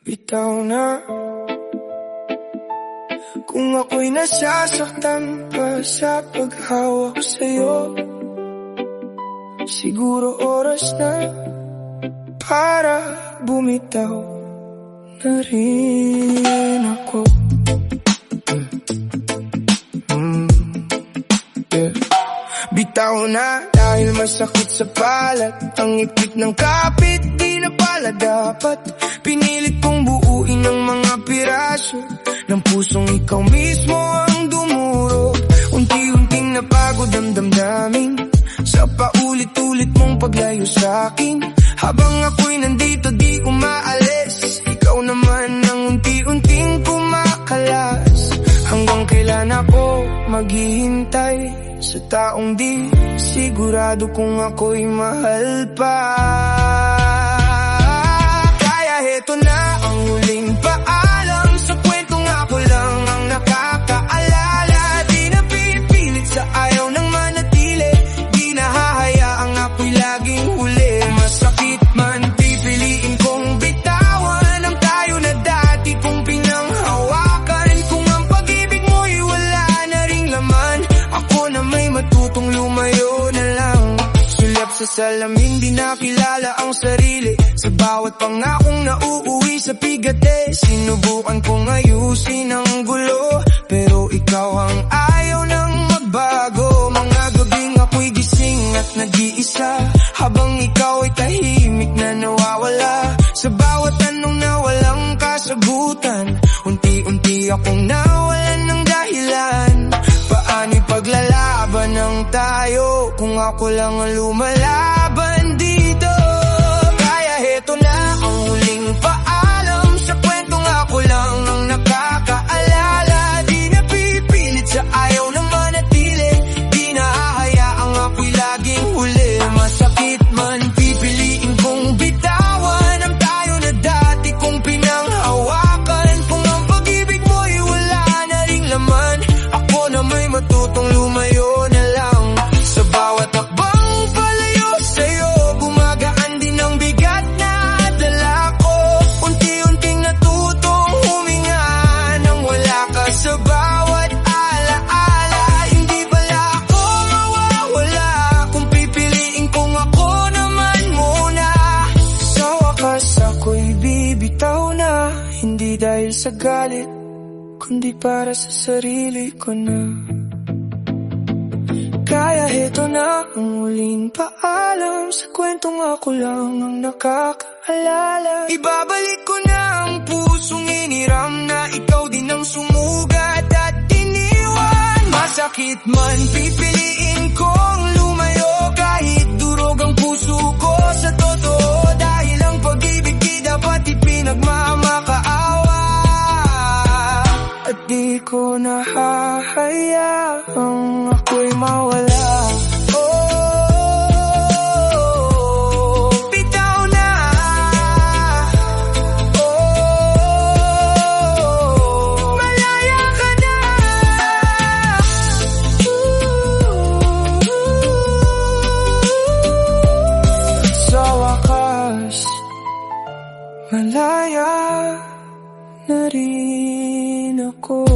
Bitaw na. Kung ako'y nasasaktan pa sa paghawak sa'yo, siguro oras na para bumitaw na rin ako. Bitaw na dahil masakit sa palad, ang ipit ng kapit di na pala dapat. Pinilit kong buuin ng mga piraso ng pusong ikaw mismo ang dumurog. Unti-unting napagod ang damdamin sa paulit-ulit mong paglayo sa'kin. Habang ako'y nandito di umaalis, ikaw naman ang unti-unting kumakalas. Hanggang kailan ako maghihintay sa taong di sigurado kung ako'y mahal pa. Kaya heto na ang huling paalam, sa kwentong ako lang ang nakakaalala. Di na pipilit sa ayaw ng manatili, di na hahayaang ako'y laging huli. Masakit man pipiliin kong bitawan ang tayo na dati kong pinanghawakan. Kung ang pag-ibig mo'y wala na ring laman, ako na may matutong lumayo na lang. Sulap sa salamin, di nakilala ang sarili. Sa bawat pangakong nauuwi sa pigate, sinubukan kong ayusin ang gulo, pero ikaw ang ayaw nang magbago. Mga gabing ako'y gising at nag-iisa, habang ikaw ay tahimik na nawawala. Sa bawat tanong na walang kasagutan, unti-unti akong nawalan ng dahilan. Paano'y paglalaban ng tayo kung ako lang ang lumalaban dito? Kaya heto na ang huling paalam, sa kwentong ako lang ang nakakaalala. Di na pipilit sa ayaw ng manatili, di na hahayaang ako'y laging huli. Masakit man pipiliin kong bitawan ang tayo na dati kong pinanghawakan. Kung ang pag-ibig mo'y wala na ring laman, ako na may matutong lumayo na lang. Sa bawat takbang palayo sa'yo, gumagaan din ang bigat na dala ko. Unti-unting natutong huminga nang wala ka sa bawat alaala. Hindi pala ako mawawala kung pipiliin kong ako naman muna. Sa wakas ako'y bibitaw na, hindi dahil sa galit, kundi para sa sarili ko na. Kaya heto na ang huling paalam, sa kwentong ako lang ang nakakaalala. Ibabalik ko na ang pusong iniram na ikaw din ang sumugat at iniwan. Masakit man pipiliin kong lumayo, kahit durog ang puso ko sa totoo. Dahil ang pag-ibig di dapat ipinagmamakaawa, at di ko nahahayaang ako'y mawala. Oh, bitaw na. Oh, malaya ka na. Sa wakas, malaya na rin ako.